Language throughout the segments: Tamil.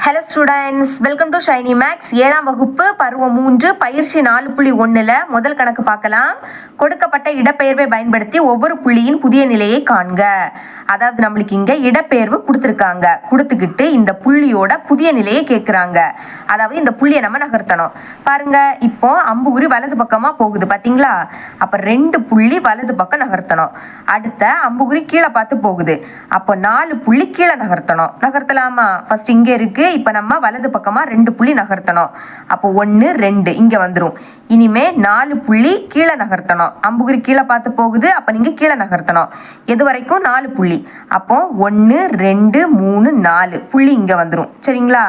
Hello students, welcome to Shiny Max. 7ஆம் வகுப்பு பருவம் 3 பயிற்சி 4.1ல் முதல் கணக்கு பார்க்கலாம். கொடுக்கப்பட்ட இடப்பெயர்வை பயன்படுத்தி ஒவ்வொரு புள்ளியின் புதிய நிலையை காண்க. அதாவது நம்மளுக்கு இங்க இடப்பெயர்வு கொடுத்துருக்காங்க. கொடுத்துக்கிட்டு இந்த புள்ளியோட புதிய நிலையை கேட்குறாங்க. அதாவது இந்த புள்ளியை நம்ம நகர்த்தணும். பாருங்க, இப்போ அம்புகுறி வலது பக்கமா போகுது பார்த்தீங்களா? அப்போ 2 புள்ளி வலது பக்கம் நகர்த்தணும். அடுத்த அம்புகுறி கீழே பார்த்து போகுது. அப்போ 4 புள்ளி கீழே நகர்த்தணும். நகர்த்தலாமா? ஃபர்ஸ்ட் இங்கே இருக்கு. இப்போ நம்ம வலது பக்கமா 2 புள்ளி நகர்த்தணும். அப்போ 1 2 இங்க வந்துடும். இனிமே 4 புள்ளி கீழே நகர்த்தணும். அம்புகுறி கீழே பார்த்து போகுது. அப்போ நீங்க கீழே நகர்த்தணும். எது வரைக்கும்? 4 புள்ளி. அப்போ 1 2 3 4 புள்ளி இங்க வந்துடும். சரிங்களா?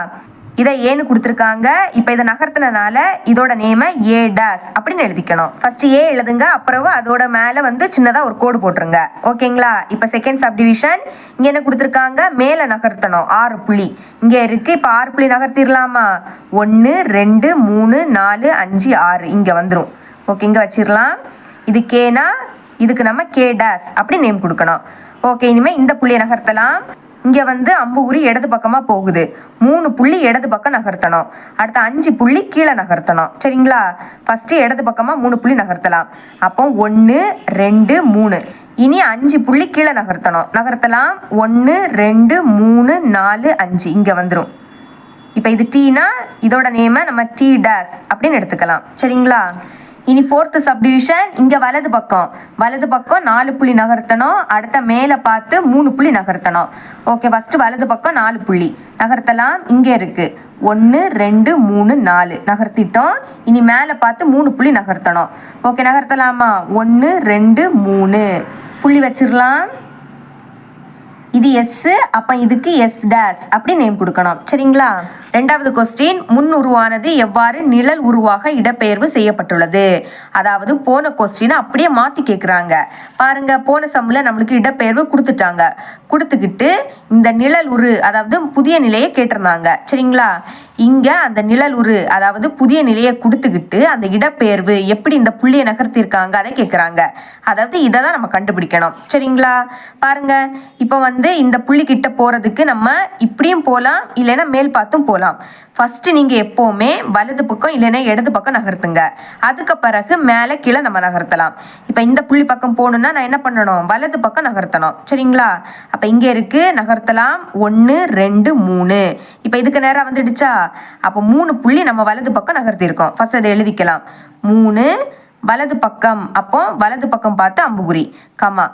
இதை ஏன்னு கொடுத்துருக்காங்க. இப்போ இதை நகர்த்தினால இதோட நேமை ஏ டேஸ் அப்படின்னு எழுதிக்கணும். ஃபர்ஸ்ட் ஏ எழுதுங்க, அப்புறம் அதோட மேலே வந்து சின்னதாக ஒரு கோடு போட்டுருங்க. ஓகேங்களா? இப்போ செகண்ட் சப்டிவிஷன் இங்கே என்ன கொடுத்துருக்காங்க? மேலே நகர்த்தணும் 6 புள்ளி இங்கே இருக்கு. இப்போ 6 புள்ளி நகர்த்திடலாமா? 1 2 3 4 5 6 இங்கே வந்துடும். ஓகே, இங்கே வச்சிடலாம். இது கேனா, இதுக்கு நம்ம கே டேஸ் அப்படி நேம் கொடுக்கணும். ஓகே, இனிமேல் இந்த புள்ளியை நகர்த்தலாம். இங்கே வந்து அம்புகுறி இடது பக்கமாக போகுது. 3 புள்ளி இடது பக்கம் நகர்த்தணும். அடுத்த 5 புள்ளி கீழே நகர்த்தணும். சரிங்களா? ஃபஸ்ட்டு இடது பக்கமாக 3 புள்ளி நகர்த்தலாம். அப்போ 1 2 3 இனி 5 புள்ளி கீழே நகர்த்தணும். நகர்த்தலாம். 1 2 3 4 5 இங்கே வந்துடும். இப்போ இது டீனா இதோட நேமை நம்ம டி டேஸ் அப்படின்னு எடுத்துக்கலாம். சரிங்களா? இனி ஃபோர்த் சப்டிவிஷன் இங்கே வலது பக்கம் 4 புள்ளி நகர்த்தணும். அடுத்த மேலே பார்த்து 3 புள்ளி நகர்த்தணும். ஓகே, ஃபஸ்ட்டு வலது பக்கம் 4 புள்ளி நகர்த்தலாம். இங்கே இருக்குது 1 2 3 4 நகர்த்திட்டோம். இனி மேலே பார்த்து 3 புள்ளி நகர்த்தணும். ஓகே, நகர்த்தலாமா? 1 2 3 புள்ளி வச்சிடலாம். இது எஸ், அப்போ இதுக்கு எஸ் டேஸ் அப்படி நேம் கொடுக்கணும். சரிங்களா? ரெண்டாவது கொஸ்டின், முன் உருவானது எவ்வாறு நிழல் உருவாக இடப்பெயர்வு செய்யப்பட்டுள்ளது? அதாவது போன கொஸ்டினை அப்படியே மாற்றி கேட்குறாங்க. பாருங்க, போன சம்மில் நம்மளுக்கு இடப்பெயர்வு கொடுத்துட்டாங்க. கொடுத்துக்கிட்டு இந்த நிழல் உரு அதாவது புதிய நிலையை கேட்டிருந்தாங்க. சரிங்களா? இங்கே அந்த நிழல் உரு அதாவது புதிய நிலையை கொடுத்துக்கிட்டு அந்த இடப்பெயர்வு எப்படி இந்த புள்ளியை நகர்த்திருக்காங்க அதை கேட்குறாங்க. அதாவது இதை தான் நம்ம கண்டுபிடிக்கணும். சரிங்களா? பாருங்க, இப்போ வந்து இந்த புள்ளி கிட்ட போகிறதுக்கு நம்ம இப்படியும் போகலாம், இல்லைன்னா மேல் பார்த்தும் போகலாம். ஃபர்ஸ்ட் நீங்க எப்பவுமே வலது பக்கம் இல்லைன்னா இடது பக்கம் நகர்த்துங்க. அதுக்கு பிறகு மேலே கீழே நம்ம நகர்த்தலாம். இப்போ இந்த புள்ளி பக்கம் போகணும்னா நான் என்ன பண்ணணும்? வலது பக்கம் நகர்த்தணும். சரிங்களா? அப்போ இங்கே இருக்கு, நகர்த்தலாம். 1 2 3 இப்போ இதுக்கு நேரம் வந்துடுச்சா? அப்போ 3 புள்ளி நம்ம வலது பக்கம் நகர்த்திருக்கோம். ஃபர்ஸ்ட் அதை எழுதிக்கலாம். 3 வலது பக்கம். அப்போ வலது பக்கம் பார்த்து அம்புகுறி கமா.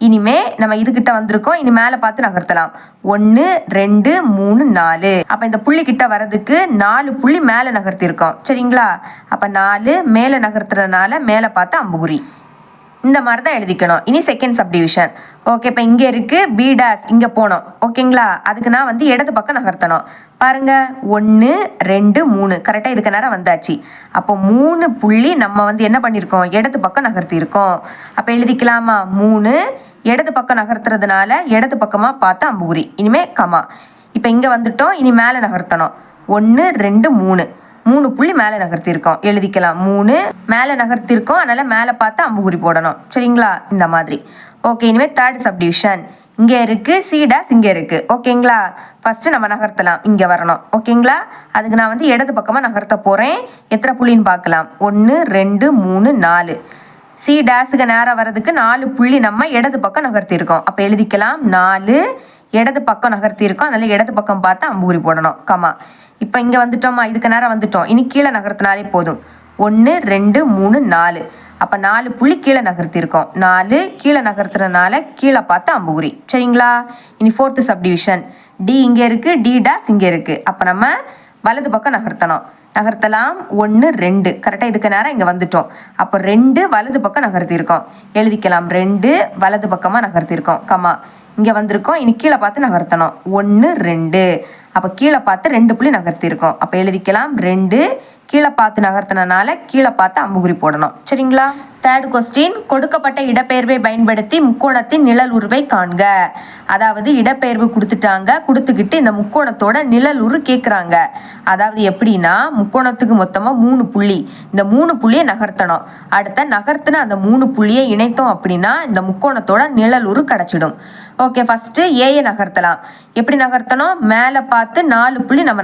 இனிமே நம்ம இதுகிட்ட வந்திருக்கோம். இனி மேலே பார்த்து நகர்த்தலாம். 1 2 3 4 அப்போ இந்த புள்ளி கிட்ட வர்றதுக்கு 4 புள்ளி மேலே நகர்த்திருக்கோம். சரிங்களா? அப்போ 4 மேலே நகர்த்துறதுனால மேலே பார்த்து அம்புகுறி இந்த மாதிரி தான் எழுதிக்கணும். இனி செகண்ட் சப்டிவிஷன். ஓகே, இப்போ இங்கே இருக்குது பி டேஸ் இங்கே போனோம். ஓகேங்களா? அதுக்கு நான் வந்து இடது பக்கம் நகர்த்தணும். பாருங்க, 1 2 3 கரெக்டாக இதுக்கு நேரம் வந்தாச்சு. அப்போ 3 புள்ளி நம்ம வந்து என்ன பண்ணியிருக்கோம்? இடது பக்கம் நகர்த்தியிருக்கோம். அப்போ எழுதிக்கலாமா? 3 இடது பக்கம் நகர்த்துறதுனால இடது பக்கமாக பார்த்து அம்புகுறி இனிமே கமா. இப்போ இங்கே வந்துட்டோம். இனி மேலே நகர்த்தணும். 1 2 3 புள்ளி மேலே நகர்த்திருக்கோம். எழுதிக்கலாம். 3 மேலே நகர்த்திருக்கோம், அதனால மேலே பார்த்து அம்புகுறி போடணும். சரிங்களா? இந்த மாதிரி. ஓகே, இனிமேல் தேர்ட் சப்டிவிஷன் இங்கே இருக்கு, சி டேஸ் இங்கே இருக்கு. ஓகேங்களா? ஃபர்ஸ்ட் நம்ம நகர்த்தலாம். இங்கே வரணும். ஓகேங்களா? அதுக்கு நான் வந்து இடது பக்கமாக நகர்த்த போகிறேன். எத்தனை புள்ளின்னு பார்க்கலாம். 1 2 3 4 சி டேஸுக்கு நேரம் வர்றதுக்கு 4 புள்ளி நம்ம இடது பக்கம் நகர்த்திருக்கோம். அப்போ எழுதிக்கலாம். 4 இடது பக்கம் நகர்த்திருக்கோம், அதனால இடது பக்கம் பார்த்து அம்புகுறி போடணும் கமா. இப்போ இங்கே வந்துட்டோமா? இதுக்கு நேரம் வந்துட்டோம். இனி கீழே நகர்த்தினாலே போதும். 1 2 3 4 அப்போ 4 புள்ளி கீழே நகர்த்திருக்கோம். 4 கீழே நகர்த்துறதுனால கீழே பார்த்து அம்புகுறி. சரிங்களா? இனி ஃபோர்த்து சப்டிவிஷன் டி இங்கே இருக்குது, டி டேஸ் இங்கே இருக்குது. அப்போ நம்ம வலது பக்கம் நகர்த்தணும். நகர்த்தலாம். 1 2 கரெக்டாக இதுக்கு நேரம் இங்கே வந்துட்டோம். அப்போ 2 வலது பக்கம் நகர்த்திருக்கோம். எழுதிக்கலாம். 2 வலது பக்கமாக நகர்த்திருக்கோம் கமா. இங்கே வந்திருக்கோம். இனி கீழே பார்த்து நகர்த்தணும். 1 2 அப்போ கீழே பார்த்து 2 புள்ளி நகர்த்திருக்கோம். அப்போ எழுதிக்கலாம். 2 கீழே பார்த்து நகர்த்தினால கீழே பார்த்து அம்புகுறி போடணும். சரிங்களா? தேர்ட் கொஸ்டின், கொடுக்கப்பட்ட இடப்பெயர்வை பயன்படுத்தி முக்கோணத்தின் நிழல் உருவை காண்க. அதாவது இடப்பெயர்வு கொடுத்துட்டாங்க, கொடுத்துக்கிட்டு இந்த முக்கோணத்தோட நிழல் உரு கேட்குறாங்க. அதாவது எப்படின்னா, முக்கோணத்துக்கு மொத்தமாக 3 புள்ளி, இந்த 3 புள்ளியை நகர்த்தணும். அடுத்த நகர்த்தின அந்த 3 புள்ளியை இணைத்தோம் அப்படின்னா இந்த முக்கோணத்தோட நிழல் உரு கிடச்சிடும். ஓகே, ஃபஸ்ட்டு ஏயை நகர்த்தலாம். எப்படி நகர்த்தணும்? மேலே பார்த்து 4 புள்ளி நம்ம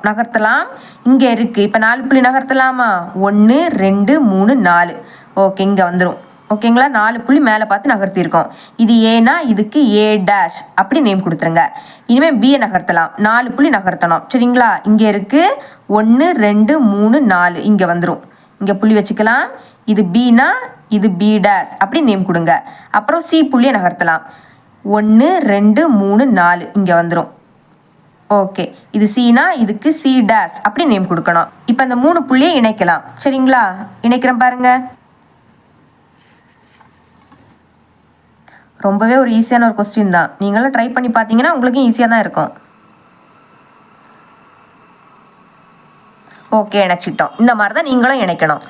நகர்த்தலாம். இங்கே இருக்குது, இப்போ 4 புள்ளி நகர்த்தலாமா? 1 2 3 4. ஓகே, இங்கே வந்துடும். ஓகேங்களா? 4 புள்ளி மேலே பார்த்து நகர்த்தியிருக்கோம். இது ஏனா இதுக்கு ஏ டேஷ் அப்படி நேம் கொடுத்துருங்க. இனிமேல் பியை நகர்த்தலாம். 4 புள்ளி நகர்த்தணும். சரிங்களா? இங்கே இருக்குது 1 2 3 4. இங்கே வந்துடும். இங்கே புள்ளி வச்சுக்கலாம். இது பினா இது பி டேஷ் அப்படி நேம் கொடுங்க. அப்புறம் சி புள்ளியை நகர்த்தலாம். 1 2 3 4. இங்கே வந்துடும். ஓகே, இது சீனா இதுக்கு சி டேஷ் அப்படி நேம் கொடுக்கணும். இப்போ இந்த 3 புள்ளியை இணைக்கலாம். சரிங்களா? இணைக்கிறேன் பாருங்க. ரொம்பவே ஒரு ஈஸியான ஒரு கொஸ்டின் தான். நீங்களும் ட்ரை பண்ணி பார்த்தீங்கன்னா உங்களுக்கும் ஈஸியாக தான் இருக்கும். ஓகே, இணைச்சிட்டோம். இந்த மாதிரி தான் நீங்களும் இணைக்கணும்.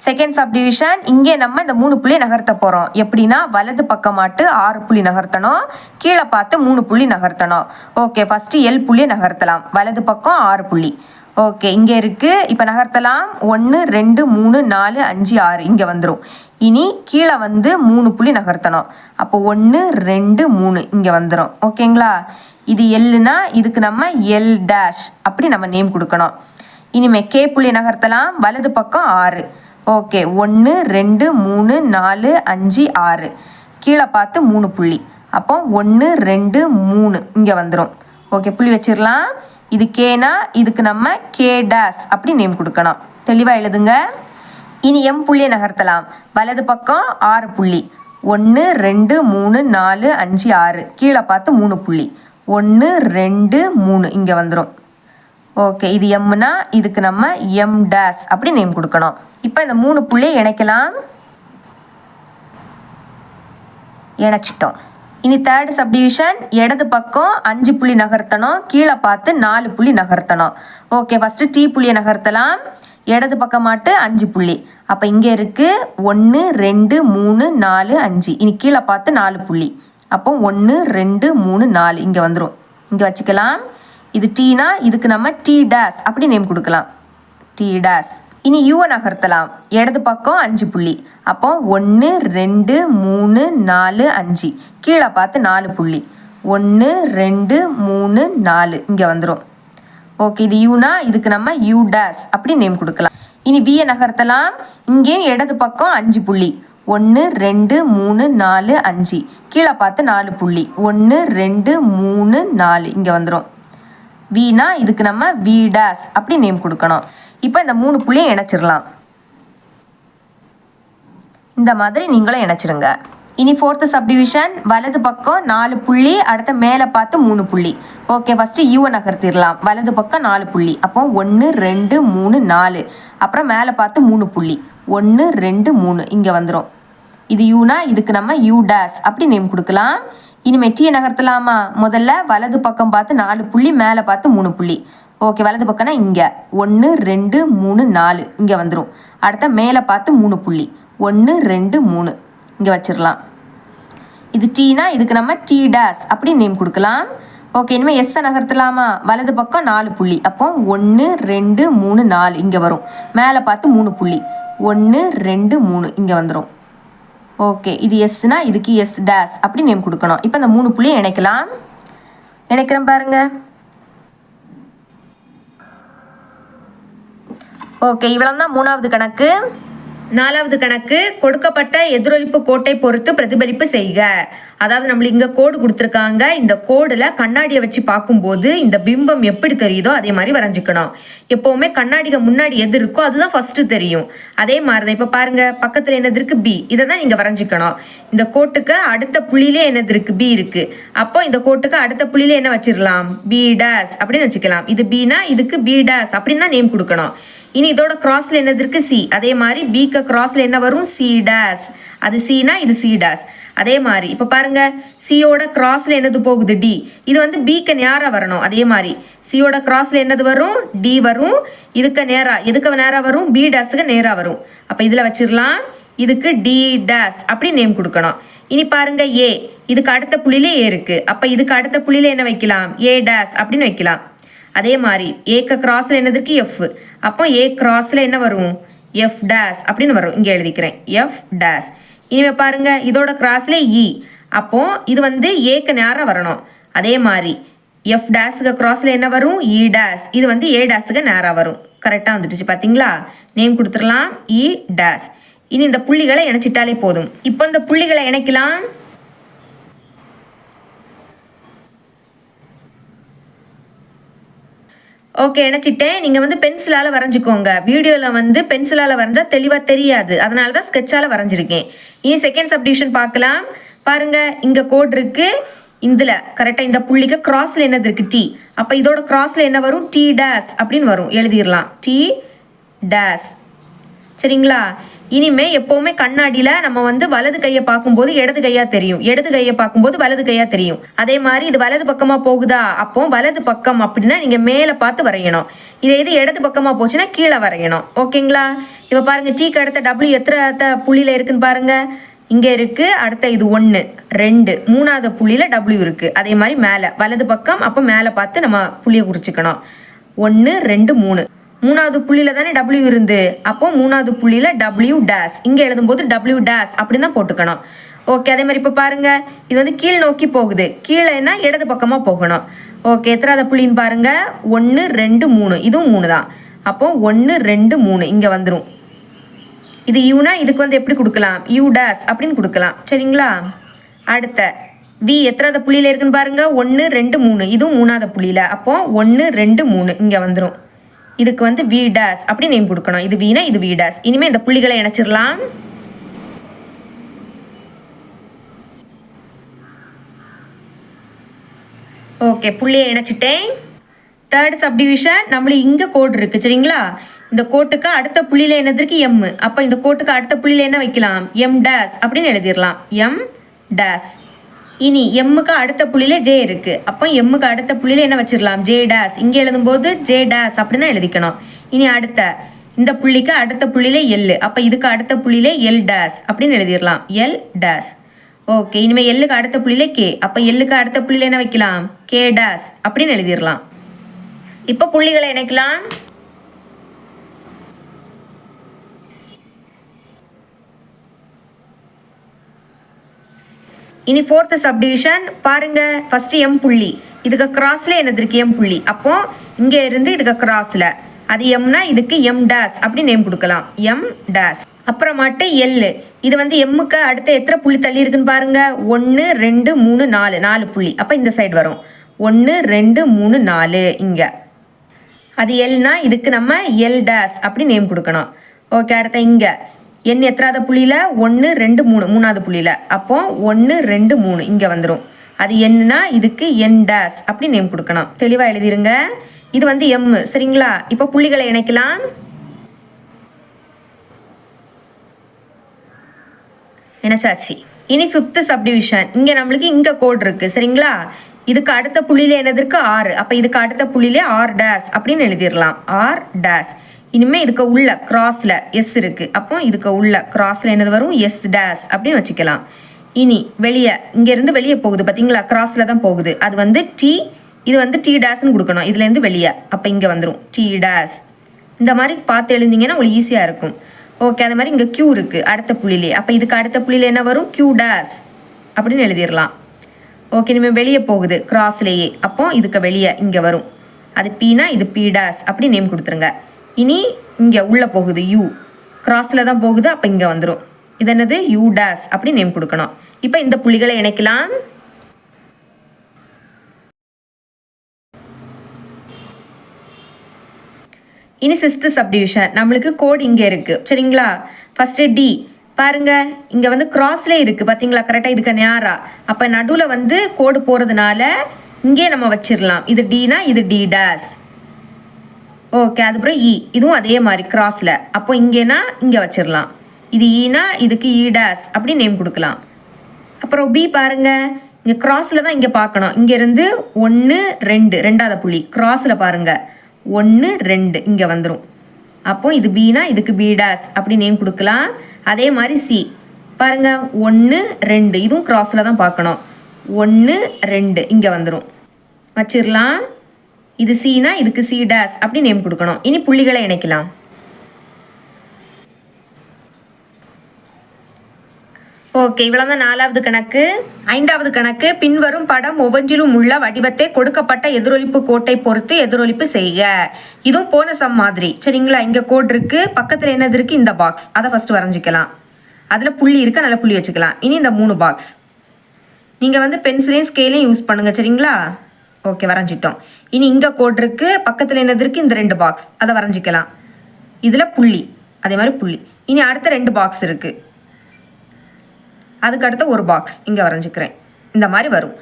செகண்ட் சப்டிவிஷன், இங்கே நம்ம இந்த 3 புள்ளி நகர்த்த போகிறோம். எப்படின்னா, வலது பக்கமாட்டு 6 புள்ளி நகர்த்தணும், கீழே பார்த்து 3 புள்ளி நகர்த்தணும். ஓகே, ஃபஸ்ட்டு எல் புள்ளியை நகர்த்தலாம். வலது பக்கம் 6 புள்ளி. ஓகே, இங்கே இருக்குது. இப்போ நகர்த்தலாம். 1 2 3 4 5 6. இங்கே வந்துடும். இனி கீழே வந்து 3 புள்ளி நகர்த்தணும். அப்போ 1 2 3 இங்கே வந்துடும். ஓகேங்களா? இது எல்லுனா இதுக்கு நம்ம எல் டேஷ் அப்படி நம்ம நேம் கொடுக்கணும். இனிமே கே புள்ளி நகர்த்தலாம். வலது பக்கம் 6. ஓகே, 1 2 3 4 5 6. கீழே பார்த்து 3 புள்ளி. அப்போ 1 2 3 இங்கே வந்துடும். ஓகே, புள்ளி வச்சிடலாம். இது கேனா இதுக்கு நம்ம கே டேஷ் அப்படி நேம் கொடுக்கணும். தெளிவாக எழுதுங்க. இனி எம் புள்ளியை நகர்த்தலாம். வலது பக்கம் 6 புள்ளி. 1 2 3 4 5 6. கீழே பார்த்து 3 புள்ளி. 1 2 3 இங்கே வந்துடும். ஓகே, இது எம்னா இதுக்கு நம்ம எம் டேஷ் அப்படி நேம் கொடுக்கணும். இப்போ இந்த 3 புள்ளியை இணைக்கலாம். இணைச்சிட்டோம். இனி தேர்ட் சப்டிவிஷன், இடது பக்கம் 5 புள்ளி நகர்த்தணும், கீழே பார்த்து 4 புள்ளி நகர்த்தணும். ஓகே, ஃபஸ்ட்டு டி புள்ளியை நகர்த்தலாம். இடது பக்கமாட்டு 5 புள்ளி. அப்போ இங்கே இருக்குது 1 2 3 4 5. இனி கீழே பார்த்து 4 புள்ளி. அப்போ 1 2 3 4 இங்கே வந்துடும். இங்கே வச்சுக்கலாம். இது டீனா இதுக்கு நம்ம டி டேஷ் அப்படி நேம் கொடுக்கலாம். T dash. இனி யூவை நகர்த்தலாம். இடது பக்கம் 5 புள்ளி. அப்போ 1 2 3 4 5. கீழே பார்த்து 4 புள்ளி. 1 2 3 4 இங்கே வந்துடும். ஓகே, இது யூனா இதுக்கு நம்ம யூ டேஷ் அப்படி நேம் கொடுக்கலாம். இனி வியை நகர்த்தலாம். இங்கேயும் இடது பக்கம் 5 புள்ளி. 1 2 3 4 5. கீழே பார்த்து 4 புள்ளி. 1 2 3 4 இங்கே வந்துடும். வீனா இதுக்கு நம்ம வி டேஷ் அப்படி நேம் கொடுக்கணும். இப்போ இந்த 3 புள்ளியை இணைச்சிடலாம். இந்த மாதிரி நீங்களும் இணைச்சிருங்க. இனி ஃபோர்த்து சப்டிவிஷன், வலது பக்கம் 4 புள்ளி, அடுத்த மேலே பார்த்து 3 புள்ளி. ஓகே, ஃபஸ்ட்டு யூவை நகர்த்திடலாம். வலது பக்கம் 4 புள்ளி. அப்போ 1 2 3 4. அப்புறம் மேலே பார்த்து 3 புள்ளி. 1 2 3 இங்கே வந்துடும். இது யூனா இதுக்கு நம்ம யூ டேஷ் அப்படி நேம் கொடுக்கலாம். இனிமேல் டீயை நகர்த்தலாமா? முதல்ல வலது பக்கம் பார்த்து 4 புள்ளி, மேலே பார்த்து 3 புள்ளி. ஓகே, வலது பக்கம்னா இங்கே 1 2 3 4 இங்கே வந்துடும். அடுத்த மேலே பார்த்து 3 புள்ளி. 1 2 3 இங்கே வச்சிடலாம். இது டீனா இதுக்கு நம்ம டி டேஷ் அப்படி நேம் கொடுக்கலாம். ஓகே, இனிமேல் எஸ்ஸை நகர்த்தலாமா? வலது பக்கம் 4 புள்ளி. அப்போ 1 2 3 4 இங்கே வரும். மேலே பார்த்து 3 புள்ளி. 1 2 3 இங்கே வந்துடும். ஓகே, இது எஸ்னா இதுக்கு எஸ் டேஷ் அப்படி நேம் கொடுக்கணும். இப்போ இந்த 3 புள்ளியை இணைக்கலாம். இணைக்கிறேன் பாருங்க. ஓகே, இவ்வளோ தான் 3வது கணக்கு. 4வது கணக்கு, கொடுக்கப்பட்ட எதிரொலிப்பு கோட்டை பொறுத்து பிரதிபலிப்பு செய்க. அதாவது நம்மளுக்கு இங்கே கோடு கொடுத்துருக்காங்க. இந்த கோடில் கண்ணாடியை வச்சு பார்க்கும்போது இந்த பிம்பம் எப்படி தெரியுதோ அதே மாதிரி வரைஞ்சிக்கணும். எப்போவுமே கண்ணாடிக்கு முன்னாடி எது இருக்கோ அதுதான் ஃபஸ்ட்டு தெரியும். அதே மாதிரி தான் இப்போ பாருங்கள், பக்கத்தில் என்னது இருக்குது? பி. இதை தான் நீங்கள் வரைஞ்சிக்கணும். இந்த கோட்டுக்கு அடுத்த புள்ளியிலே என்னது இருக்குது? பி இருக்குது. அப்போ இந்த கோட்டுக்கு அடுத்த புள்ளியிலே என்ன வச்சிடலாம்? பி டேஷ் அப்படின்னு வச்சுக்கலாம். இது பினா இதுக்கு பி டேஷ் அப்படின்னு தான் நேம் கொடுக்கணும். இனி இதோட கிராஸ்ல என்னது இருக்கு? சி. அதே மாதிரி பிக்கு கிராஸ்ல என்ன வரும்? C dash. அது சினா இது சி டேஷ். அதே மாதிரி இப்போ பாருங்க சியோட கிராஸில் என்னது போகுது டி. இது வந்து பிக்கு நேராக வரணும். அதே மாதிரி சியோட கிராஸில் என்னது வரும் டி வரும். இதுக்கு நேராக எதுக்கு நேராக வரும் பி டேஸுக்கு நேராக வரும். அப்போ இதில் வச்சிடலாம். இதுக்கு டி டேஸ் அப்படி நேம் கொடுக்கணும். இனி பாருங்க ஏ இதுக்கு அடுத்த புள்ளியில ஏ இருக்குது. அப்போ இதுக்கு அடுத்த புள்ளியில என்ன வைக்கலாம் ஏ டேஸ் அப்படின்னு வைக்கலாம். அதே மாதிரி ஏக்கு கிராஸில் என்னது இருக்கு எஃப். அப்போ ஏ கிராஸில் என்ன வரும் எஃப் டேஸ் அப்படின்னு வரும். இங்கே எழுதிக்கிறேன் எஃப் டேஸ். இனிமேல் பாருங்க இதோட கிராஸில் இ. அப்போ இது வந்து ஏக்கு நேராக வரணும். அதே மாதிரி எஃப் டேஸுக்கு கிராஸில் என்ன வரும் இ டேஸ். இது வந்து ஏ டேஸுக்கு நேராக வரும். கரெக்டாக வந்துடுச்சு பார்த்தீங்களா. நேம் கொடுத்துடலாம் இ டேஸ். இனி இந்த புள்ளிகளை இணைச்சிட்டாலே போதும். இப்போ இந்த புள்ளிகளை இணைக்கலாம். ஓகே இணைச்சிட்டேன். நீங்கள் வந்து பென்சிலால் வரைஞ்சிக்கோங்க. வீடியோவில் வந்து பென்சிலால் வரைஞ்சா தெளிவாக தெரியாது. அதனால தான் ஸ்கெட்சால் வரைஞ்சிருக்கேன். இனி செகண்ட் சப்டிவிஷன் பார்க்கலாம். பாருங்கள் இங்கே கோட் இருக்குது. இதில் கரெக்டாக இந்த புள்ளிக்கு கிராஸில் என்னது இருக்குது டி. அப்போ இதோட கிராஸில் என்ன வரும் டி டேஸ் அப்படின்னு வரும். எழுதிடலாம் டி டேஸ். சரிங்களா. இனிமே எப்போவுமே கண்ணாடியில் நம்ம வந்து வலது கையை பார்க்கும்போது இடது கையாக தெரியும், இடது கையை பார்க்கும்போது வலது கையாக தெரியும். அதே மாதிரி இது வலது பக்கமாக போகுதா அப்போ வலது பக்கம் அப்படின்னா நீங்கள் மேலே பார்த்து வரையணும். இது இடது பக்கமாக போச்சுன்னா கீழே வரையணும். ஓகேங்களா. இப்போ பாருங்கள் டீக்கு அடுத்த டபிள்யூ எத்தனை புள்ளியில் இருக்குன்னு பாருங்கள். இங்கே இருக்குது. அடுத்த இது 1 2 3வது புள்ளியில் டபிள்யூ இருக்குது. அதே மாதிரி மேலே வலது பக்கம் அப்போ மேலே பார்த்து நம்ம புள்ளியை குறிச்சிக்கணும். 1 2 3 3வது புள்ளியில் தானே டபிள்யூ இருந்து. அப்போ 3வது புள்ளியில் டபிள்யூ டேஸ். இங்கே எழுதும்போது டபிள்யூ டேஸ் அப்படின்னு தான் போட்டுக்கணும். ஓகே அதே மாதிரி இப்போ பாருங்கள் இது வந்து கீழ் நோக்கி போகுது. கீழேன்னா இடது பக்கமாக போகணும். ஓகே எத்தனாவது புள்ளின்னு பாருங்கள் 1 2 3 இதுவும் 3 தான். அப்போ 1 2 3 இங்கே வந்துடும். இது யூனா இதுக்கு வந்து எப்படி கொடுக்கலாம் யூ டேஸ் அப்படின்னு கொடுக்கலாம். சரிங்களா. அடுத்த வி எத்தனாவது புள்ளியில் இருக்குன்னு பாருங்கள் 1 2 3 இதுவும் 3வது புள்ளியில். அப்போ 1 2 3 இங்கே வந்துடும். இதுக்கு வந்து வி டேஸ் அப்படி நேம் கொடுக்கணும். இது வீனா இது வி டேஸ். இனிமேல் இந்த புள்ளிகளை இணைச்சிடலாம். ஓகே புள்ளியை இணைச்சிட்டேன். தேர்ட் சப்டிவிஷன் நம்மளுக்கு இங்கே கோடு இருக்குது. சரிங்களா. இந்த கோட்டுக்கு அடுத்த புள்ளியில் என்னது இருக்கு எம். அப்போ இந்த கோட்டுக்கு அடுத்த புள்ளியில் என்ன வைக்கலாம் எம் டேஸ் அப்படின்னு எழுதிடலாம் எம் டேஸ். இனி எம்முக்கு அடுத்த புள்ளியில் ஜே இருக்குது. அப்போ எம்முக்கு அடுத்த புள்ளியில் என்ன வச்சிடலாம் ஜே டேஸ். இங்கே எழுதும்போது ஜே டேஸ் அப்படின்னு தான் எழுதிக்கணும். இனி அடுத்த இந்த புள்ளிக்கு அடுத்த புள்ளியில் எல். அப்போ இதுக்கு அடுத்த புள்ளியில் எல் டேஸ் அப்படின்னு எழுதிடலாம் எல் டேஸ். ஓகே இனிமேல் எல்லுக்கு அடுத்த புள்ளியில் கே. அப்போ எல்லுக்கு அடுத்த புள்ளியில் என்ன வைக்கலாம் கே டேஸ் அப்படின்னு எழுதிடலாம். இப்போ புள்ளிகளை இணைக்கலாம். இனி ஃபோர்த் சப்டிவிஷன் பாருங்க. ஃபர்ஸ்ட் எம் புள்ளி இதுக்கு கிராஸ்ல என்னது இருக்கு எம் புள்ளி. அப்போ இங்கே இருந்து இதுக்கு கிராஸ்ல அது எம்னா இதுக்கு எம் டேஸ் அப்படி நேம் கொடுக்கலாம் எம் டேஸ். அப்புறமாட்டு எல் இது வந்து எம்முக்கு அடுத்த எத்தனை புள்ளி தள்ளி இருக்குன்னு பாருங்க 1 2 3 4 4 புள்ளி. அப்போ இந்த சைடு வரும் 1 2 3 4 இங்கே. அது எல்னா இதுக்கு நம்ம எல் டேஸ் அப்படி நேம் கொடுக்கணும். ஓகே அடுத்த இங்கே என் எத்தனாவது புள்ளியில் 1 2 3 3வது புள்ளியில். அப்போ 1 2 3 இங்கே வந்துடும். அது என்னன்னா இதுக்கு என் டேஸ் அப்படி நேம் கொடுக்கணும். தெளிவாக எழுதிருங்க. இது வந்து எம். சரிங்களா. இப்போ புள்ளிகளை இணைக்கலாம். இணைச்சாச்சு. இனி ஃபிஃப்த் சப்டிவிஷன் இங்கே நம்மளுக்கு இங்கே கோட் இருக்குது. சரிங்களா. இதுக்கு அடுத்த புள்ளியில் என்னது இருக்கு ஆர். அப்போ இதுக்கு அடுத்த புள்ளியிலே ஆர் டேஸ் அப்படின்னு எழுதிடலாம் ஆர் டேஸ். இனிமேல் இதுக்கு உள்ள கிராஸில் எஸ் இருக்குது. அப்போ இதுக்கு உள்ள கிராஸில் என்னது வரும் எஸ் டேஸ் அப்படின்னு வச்சுக்கலாம். இனி வெளியே இங்கேருந்து வெளியே போகுது பார்த்தீங்களா கிராஸில் தான் போகுது. அது வந்து டி. இது வந்து டி டேஸ்ன்னு கொடுக்கணும் இதுலேருந்து வெளியே. அப்போ இங்கே வந்துடும் டி டேஸ். இந்த மாதிரி பார்த்து எழுதிங்கன்னா உங்களுக்கு ஈஸியாக இருக்கும். ஓகே அது மாதிரி இங்கே கியூ இருக்குது அடுத்த புள்ளியிலே. அப்போ இதுக்கு அடுத்த புள்ளியில் என்ன வரும் கியூ டேஸ் அப்படின்னு எழுதிடலாம். ஓகே இனிமேல் வெளியே போகுது கிராஸ்லேயே. அப்போ இதுக்கு வெளியே இங்கே வரும். அது பீனா இது பி டேஸ் அப்படி நேம் கொடுத்துருங்க. இனி இங்கே உள்ளே போகுது யூ. கிராஸில் தான் போகுது. அப்போ இங்கே வந்துடும். இது என்னது யூ டேஸ் அப்படி நேம் கொடுக்கணும். இப்போ இந்த புள்ளிகளை இணைக்கலாம். இனி சிக்ஸ்த் சப்டிவிஷன் நம்மளுக்கு கோட் இங்கே இருக்குது. சரிங்களா. ஃபஸ்ட்டு டி பாருங்க இங்கே வந்து கிராஸ்லேயே இருக்குது பார்த்தீங்களா கரெக்டாக இதுக்கு நேராக. அப்போ நடுவில் வந்து கோடு போகிறதுனால இங்கே நம்ம வச்சிடலாம். இது டினா இது டி டேஸ். ஓகே அதுக்கப்புறம் இ இதுவும் அதே மாதிரி கிராஸில். அப்போ இங்கேனா இங்கே வச்சிடலாம். இது ஈனா இதுக்கு இ டேஸ் அப்படி நேம் கொடுக்கலாம். அப்புறம் பி பாருங்க, இங்கே கிராஸில் தான் இங்கே பார்க்கணும். இங்கேருந்து 1 2 ரெண்டாவது புள்ளி கிராஸில் பாருங்க, 1 2 இங்கே வந்துடும். அப்போ இது பினா இதுக்கு பி டேஸ் அப்படி நேம் கொடுக்கலாம். அதே மாதிரி சி பாருங்க, 1 2 இதுவும் கிராஸில் தான் பார்க்கணும். 1 2 இங்கே வந்துடும், வச்சிடலாம். இது சினா இதுக்கு சி டேஸ் அப்படி நேம் கொடுக்கணும். இனி புள்ளிகளை இணைக்கலாம். ஓகே, இவ்வளவுதான் 4வது கணக்கு. 5வது கணக்கு, பின்வரும் படம் ஒவ்வொன்றிலும் உள்ள வடிவத்தை கொடுக்கப்பட்ட எதிரொலிப்பு கோட்டை பொறுத்து எதிரொலிப்பு செய்க. இதுவும் போன சம் மாதிரி சரிங்களா. இங்க கோட் இருக்கு, பக்கத்துல என்னது இருக்கு, இந்த பாக்ஸ். அதை ஃபர்ஸ்ட் வரைஞ்சிக்கலாம். அதுல புள்ளி இருக்கு, நல்ல புள்ளி வச்சுக்கலாம். இனி இந்த 3 பாக்ஸ் நீங்க வந்து பென்சிலையும் ஸ்கேலையும் யூஸ் பண்ணுங்க சரிங்களா. ஓகே, வரைஞ்சிட்டோம். இனி இங்க கோட் இருக்கு, பக்கத்துல என்னது இருக்கு, இந்த 2 பாக்ஸ். அதை வரைஞ்சிக்கலாம். இதுல புள்ளி, அதே மாதிரி புள்ளி. இனி அடுத்த 2 பாக்ஸ் இருக்கு, அதுக்கு அடுத்த ஒரு பாக்ஸ் இங்கே வரைஞ்சிக்கிறேன். இந்த மாதிரி வரும்.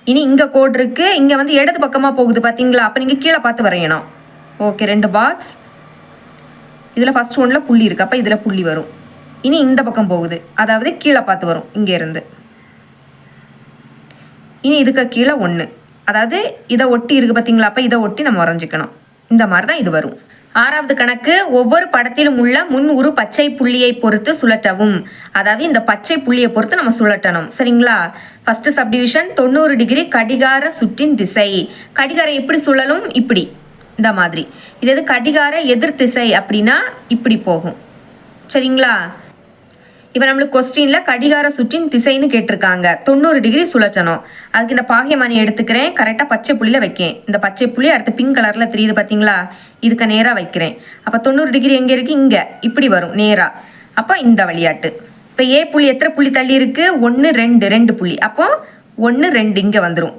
இனி இங்கே கோட் இருக்குது, இங்கே வந்து இடது பக்கமாக போகுது பார்த்தீங்களா. அப்போ நீங்கள் கீழே பார்த்து வரையணும். Okay, 2 box. இதில் ஃபஸ்ட் ஒன்றில் புள்ளி இருக்குது, அப்போ இதில் புள்ளி வரும். இனி இந்த பக்கம் போகுது, அதாவது கீழே பார்த்து வரும் இங்கேருந்து. இனி இதுக்கு கீழே 1, அதாவது இதை ஒட்டி இருக்குது பார்த்தீங்களா. அப்போ இதை ஒட்டி நம்ம வரைஞ்சிக்கணும். இந்த மாதிரி தான் இது வரும். 6வது கணக்கு, ஒவ்வொரு படத்திலும் உள்ள முன் உரு பச்சை புள்ளியை பொறுத்து சுழற்றவும். அதாவது இந்த பச்சை புள்ளியை பொறுத்து நம்ம சுழற்றணும் சரிங்களா. ஃபர்ஸ்ட் சப்டிவிஷன் 90 டிகிரி கடிகார சுற்றின் திசை. கடிகாரம் எப்படி சுழலும், இப்படி இந்த மாதிரி. இது எது கடிகார எதிர் திசை அப்படின்னா இப்படி போகும் சரிங்களா. இப்போ நம்மளுக்கு கொஸ்டினில் கடிகார சுற்றின் திசைன்னு கேட்டிருக்காங்க. 90 டிகிரி சுழற்றணும். அதுக்கு இந்த பாகியமானி எடுத்துக்கிறேன், கரெக்டாக பச்சை புள்ளியில் வைக்கேன். இந்த பச்சை புள்ளி அடுத்து பிங்க் கலரில் தெரியுது பார்த்தீங்களா, இதுக்கு நேராக வைக்கிறேன். அப்போ 90 டிகிரி எங்கே இருக்குது, இங்கே இப்படி வரும் நேராக. அப்போ இந்த விளையாட்டு. இப்போ ஏ புள்ளி எத்தனை புள்ளி தள்ளி இருக்குது, 1 2 2 புள்ளி. அப்போ 1 2 இங்கே வந்துடும்.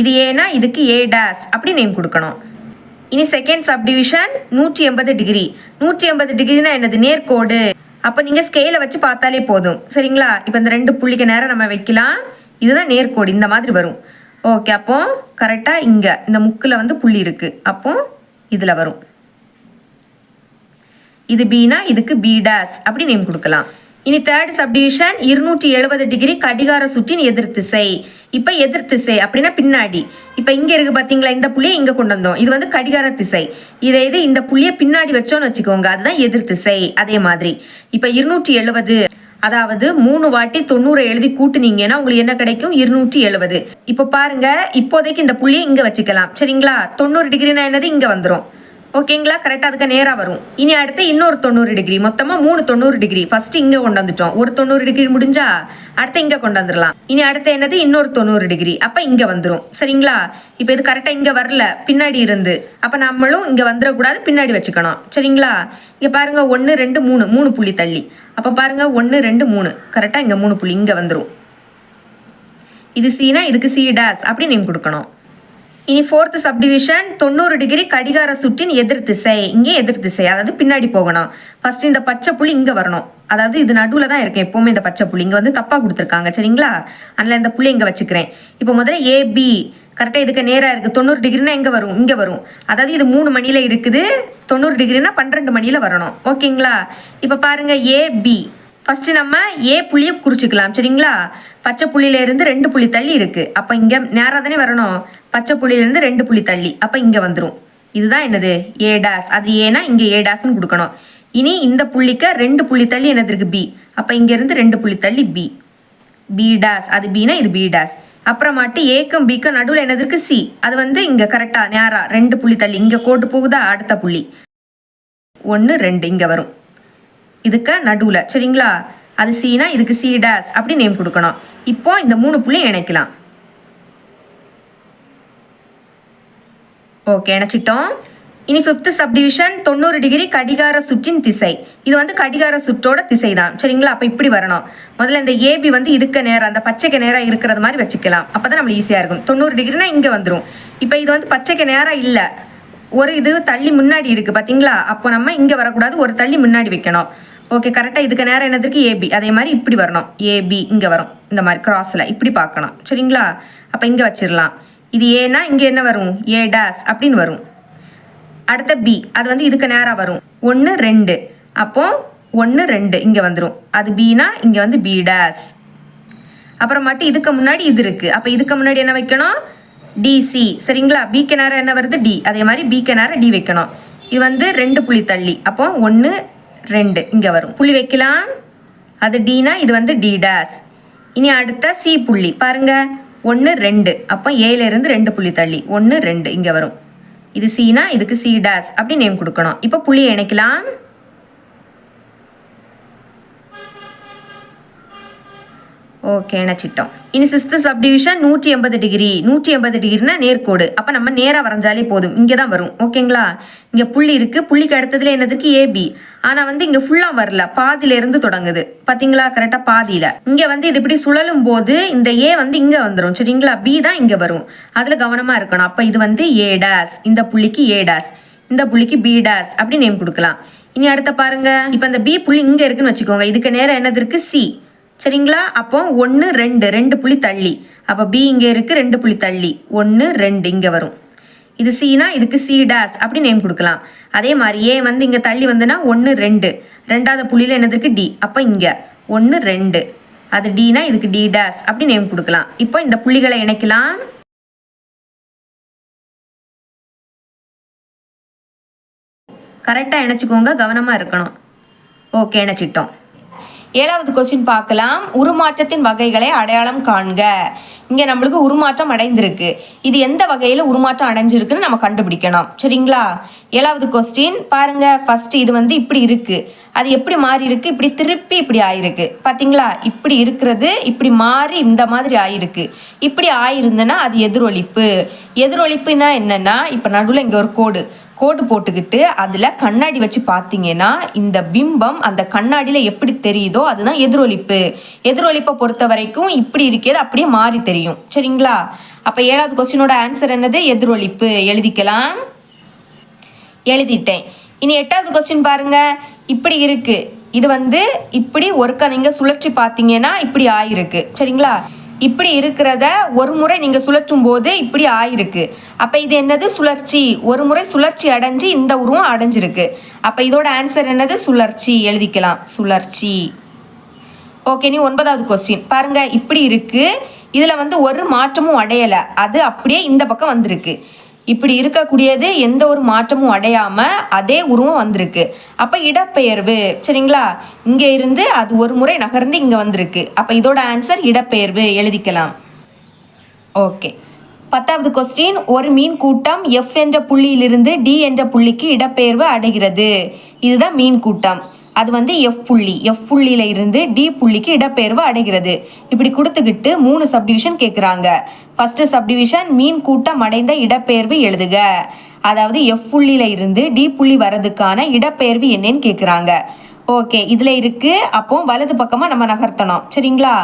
இது ஏன்னா இதுக்கு ஏ டேஸ் அப்படி நேம் கொடுக்கணும். இனி செகண்ட் சப்டிவிஷன் 180 டிகிரி. 180 டிகிரினா என்னது, நேர்கோடு. அப்போ நீங்கள் ஸ்கேலை வச்சு பார்த்தாலே போதும் சரிங்களா. இப்போ இந்த 2 புள்ளிக்கு நேரம் நம்ம வைக்கலாம். இதுதான் நேர்கோடு, இந்த மாதிரி வரும். ஓகே, அப்போ கரெக்டாக இங்கே இந்த முக்கில் வந்து புள்ளி இருக்குது, அப்போ இதில் வரும். இது பினா இதுக்கு பி டேஸ் அப்படி நேம் கொடுக்கலாம். இனி தேர்ட் சப்டிவிஷன் 270 டிகிரி கடிகார சுற்றின் எதிர் திசை. இப்போ எதிர் திசை அப்படின்னா பின்னாடி. இப்போ இங்கே இருக்குது பார்த்தீங்களா, இந்த புள்ளியை இங்கே கொண்டு வந்தோம், இது வந்து கடிகார திசை. இது இந்த புள்ளியை பின்னாடி வச்சோன்னு வச்சுக்கோங்க, அதுதான் எதிர் திசை. அதே மாதிரி இப்போ 270, அதாவது 3 வாட்டி 90 எழுதி கூட்டுனீங்கன்னா உங்களுக்கு என்ன கிடைக்கும், 270. இப்போ பாருங்க, இப்போதைக்கு இந்த புள்ளியை இங்கே வச்சுக்கலாம் சரிங்களா. 90 டிகிரினா என்னது, இங்கே வந்துடும். ஓகேங்களா, கரெக்டாக அதுக்கு நேராக வரும். இனி அடுத்து இன்னொரு 90 டிகிரி, மொத்தமாக 3 90 டிகிரி. ஃபர்ஸ்ட் இங்கே கொண்டு வந்துட்டோம், ஒரு 90 டிகிரி முடிஞ்சா அடுத்து இங்கே கொண்டு வந்துடலாம். இனி அடுத்து என்னது, இன்னொரு 90 டிகிரி. அப்போ இங்கே வந்துடும் சரிங்களா. இப்போ இது கரெக்டாக இங்கே வரல, பின்னாடி இருந்து. அப்போ நம்மளும் இங்கே வந்துடக்கூடாது, பின்னாடி வச்சுக்கணும் சரிங்களா. இங்கே பாருங்க, 1 2 3 3 புள்ளி தள்ளி. அப்போ பாருங்க 1 2 3 கரெக்டாக இங்கே 3 புள்ளி இங்கே வந்துடும். இது சீனா இதுக்கு சி டேஸ் அப்படி நேம் கொடுக்கணும். இனி ஃபோர்த் சப்டிவிஷன் 90 டிகிரி கடிகார சுற்றின் எதிர் திசை. இங்கே எதிர் திசை, அதாவது பின்னாடி போகணும். ஃபர்ஸ்ட் இந்த பச்சை புள்ளி இங்கே வரணும், அதாவது இது நடுவில் தான் இருக்கேன் எப்போவுமே. இந்த பச்சை புள்ளி இங்கே வந்து தப்பாக கொடுத்துருக்காங்க சரிங்களா. அதனால் இந்த புள்ளி இங்கே வச்சுக்கிறேன். இப்போ முதல்ல ஏபி கரெக்டாக இதுக்கு நேராக இருக்குது. 90 டிகிரினா எங்கே வரும், இங்கே வரும். அதாவது இது 3 மணியில் இருக்குது, 90 டிகிரினா 12 மணியில் வரணும். ஓகேங்களா. இப்போ பாருங்கள் ஏபி, ஃபஸ்ட்டு நம்ம ஏ புள்ளியை குறிச்சிக்கலாம் சரிங்களா. பச்சை புள்ளியிலேருந்து 2 புள்ளி தள்ளி இருக்குது. அப்போ இங்கே நேராக தானே வரணும், பச்சை புள்ளியிலேருந்து 2 புள்ளி தள்ளி. அப்போ இங்கே வந்துடும். இதுதான் என்னது, ஏ டேஸ். அது ஏன்னா இங்கே ஏ டேஸ்ன்னு கொடுக்கணும். இனி இந்த புள்ளிக்கு 2 புள்ளி தள்ளி என்னது இருக்குது, பி. அப்போ இங்கேருந்து 2 புள்ளி தள்ளி பி, பி டேஸ். அது பினா இது பி டேஸ். அப்புறமாட்டு ஏக்கும் பிக்கும் நடுவில் என்னது இருக்குது, சி. அது வந்து இங்கே கரெக்டாக நேராக 2 புள்ளி தள்ளி இங்கே கோட்டு போகுதா, அடுத்த புள்ளி 1 2 இங்கே வரும். இதுக்கு நடுவில் சரிங்களா. அது சீனா இதுக்கு சி டேஸ் அப்படி நேம் கொடுக்கணும். இப்போ இந்த 3 புள்ளி இணைக்கலாம். ஓகே, இணைச்சிட்டோம். இனி ஃபிஃப்த் சப்டிவிஷன் 90 டிகிரி கடிகார சுற்றின் திசை. இது வந்து கடிகார சுற்றோட திசை தான் சரிங்களா. அப்போ இப்படி வரணும். முதல்ல இந்த ஏபி வந்து இதுக்கு நேரம், அந்த பச்சைக்கு நேரம் இருக்கிறது மாதிரி வச்சுக்கலாம். அப்போ தான் நம்மளுக்கு ஈஸியாக இருக்கும். 90 டிகிரினா இங்கே வந்துடும். இப்போ இது வந்து பச்சைக்கு நேரம் இல்லை, ஒரு இது தள்ளி முன்னாடி இருக்குது பார்த்தீங்களா. அப்போ நம்ம இங்கே வரக்கூடாது, ஒரு தள்ளி முன்னாடி வைக்கணும். ஓகே, கரெக்டாக இதுக்கு நேரம் என்னதுக்கு, ஏபி. அதே மாதிரி இப்படி வரணும், ஏபி இங்கே வரும். இந்த மாதிரி கிராஸில் இப்படி பார்க்கணும் சரிங்களா. அப்போ இங்கே வச்சிடலாம். இது ஏன்னா இங்கே என்ன வரும், ஏ டேஸ் அப்படின்னு வரும். அடுத்த பி, அது வந்து இதுக்கு நேராக வரும், 1 2. அப்போ 1 2 இங்கே வந்துடும். அது பினா இங்கே வந்து பி டேஸ். அப்புறமாட்டு இதுக்கு முன்னாடி இது இருக்குது. அப்போ இதுக்கு முன்னாடி என்ன வைக்கணும்? டிசி. சரிங்களா? பிக்கு நேரம் என்ன வருது? டி. அதே மாதிரி பிக்கு நேரம் டி வைக்கணும். இது வந்து 2 புள்ளி தள்ளி. அப்போ 1 2 இங்கே வரும். புள்ளி வைக்கலாம். அது டினா இது வந்து டி டேஸ். இனி அடுத்த சி புள்ளி பாருங்க. 1 2. அப்போ ஏலேருந்து 2 புள்ளி தள்ளி 1 2 இங்கே வரும். இது சினா இதுக்கு சி டேஸ் அப்படி நேம் கொடுக்கணும். இப்போ புள்ளியை இணைக்கலாம். ஓகே, இணைச்சிட்டோம். இனி 6th சப்டிவிஷன் 180 டிகிரி. 180 டிகிரினா நேர்கோடு. அப்போ நம்ம நேராக வரைஞ்சாலே போதும். இங்கே தான் வரும். ஓகேங்களா? இங்கே புள்ளி இருக்குது. புள்ளிக்கு அடுத்ததுல என்னதுக்கு? ஏபி. ஆனால் வந்து இங்கே ஃபுல்லாக வரல, பாதியிலேருந்து தொடங்குது. பார்த்தீங்களா? கரெக்டாக பாதியில். இங்கே வந்து இது இப்படி சுழலும் போது இந்த ஏ வந்து இங்கே வந்துடும். சரிங்களா? பி தான் இங்கே வரும். அதில் கவனமாக இருக்கணும். அப்போ இது வந்து ஏ டேஸ். இந்த புள்ளிக்கு ஏ டேஸ், இந்த புள்ளிக்கு பி டேஸ் அப்படி நேம் கொடுக்கலாம். இனி அடுத்த பாருங்க. இப்போ இந்த பி புள்ளி இங்கே இருக்குன்னு வச்சுக்கோங்க. இதுக்கு நேரம் என்னது இருக்குது? சி. சரிங்களா? அப்போ 1 2 2 புள்ளி தள்ளி. அப்போ பி இங்கே இருக்குது, 2 புள்ளி தள்ளி 1 2 இங்கே வரும். இது சினா இதுக்கு சி டேஸ் அப்படி நேம் கொடுக்கலாம். அதே மாதிரி ஏ வந்து இங்கே தள்ளி வந்துன்னா 1 2 ரெண்டாவது புள்ளியில் என்னது இருக்குது? டி. அப்போ இங்கே 1 2 அது டினா இதுக்கு டி டேஸ் அப்படி நேம் கொடுக்கலாம். இப்போ இந்த புள்ளிகளை இணைக்கலாம். கரெக்டாக இணைச்சிக்கோங்க, கவனமாக இருக்கணும். ஓகே, இணைச்சிட்டோம். 7வது கொஸ்டின் பார்க்கலாம். உருமாற்றத்தின் வகைகளை அடையாளம் காண்க. இங்கே நம்மளுக்கு உருமாற்றம் அடைந்திருக்கு. இது எந்த வகையில் உருமாற்றம் அடைஞ்சிருக்குன்னு நம்ம கண்டுபிடிக்கணும். சரிங்களா? 7வது கொஸ்டின் பாருங்க. ஃபர்ஸ்ட் இது வந்து இப்படி இருக்கு. அது எப்படி மாறி இருக்கு? இப்படி திருப்பி இப்படி ஆயிருக்கு. பார்த்தீங்களா? இப்படி இருக்கிறது இப்படி மாறி இந்த மாதிரி ஆயிருக்கு. இப்படி ஆயிருந்துன்னா அது எதிரொலிப்பு. எதிரொலிப்புனா என்னன்னா, இப்போ நடுவில் இங்கே ஒரு கோடு போட்டுக்கிட்டு அதில் கண்ணாடி வச்சு பார்த்தீங்கன்னா இந்த பிம்பம் அந்த கண்ணாடியில் எப்படி தெரியுதோ அதுதான் எதிரொலிப்பு. எதிரொலிப்பை பொறுத்த வரைக்கும் இப்படி இருக்கிறது அப்படியே மாறி தெரியும். சரிங்களா? அப்போ 7வது கொஸ்டினோட ஆன்சர் என்னது? எதிரொலிப்பு. எழுதிக்கலாம். எழுதிட்டேன். இனி 8வது கொஸ்டின் பாருங்க. இப்படி இருக்கு. இது வந்து இப்படி ஒருக்கா நீங்கள் சுழற்சி பார்த்தீங்கன்னா இப்படி ஆயிருக்கு. சரிங்களா? இப்படி இருக்கிறத ஒரு முறை நீங்கள் சுழற்றும் போது இப்படி ஆயிருக்கு. அப்போ இது என்னது? சுழற்சி. ஒரு முறை சுழற்சி அடைஞ்சு இந்த உருவம் அடைஞ்சிருக்கு. அப்போ இதோட ஆன்சர் என்னது? சுழற்சி. எழுதிக்கலாம். சுழற்சி. ஓகே, நீ 9வது கொஸ்டின் பாருங்க. இப்படி இருக்கு. இதில் வந்து ஒரு மாற்றமும் அடையலை. அது அப்படியே இந்த பக்கம் வந்திருக்கு. இப்படி இருக்கக்கூடியது எந்த ஒரு மாற்றமும் அடையாமல் அதே உருவம் வந்திருக்கு. அப்போ இடப்பெயர்வு. சரிங்களா? இங்கே இருந்து அது ஒரு முறை நகர்ந்து இங்கே வந்திருக்கு. அப்போ இதோட ஆன்சர் இடப்பெயர்வு. எழுதிக்கலாம். ஓகே, 10வது கொஸ்டின். ஒரு மீன் கூட்டம் எஃப் என்ற புள்ளியிலிருந்து டி என்ற புள்ளிக்கு இடப்பெயர்வு அடைகிறது. இதுதான் மீன் கூட்டம். அது வந்து எஃப் புள்ளியில இருந்து டி புள்ளிக்கு இடப்பெயர்வு அடைகிறது. இப்படி கொடுத்துக்கிட்டு 3 சப்டிவிஷன் கேட்குறாங்க. ஃபர்ஸ்ட் சப்டிவிஷன் மீன் கூட்டம் அடைந்த இடப்பெயர்வு எழுதுக. அதாவது எஃப் புள்ளியில இருந்து டி புள்ளி வரதுக்கான இடப்பெயர்வு என்னன்னு கேட்குறாங்க. ஓகே, இதில் இருக்கு. அப்போ வலது பக்கமாக நம்ம நகர்த்தணும். சரிங்களா?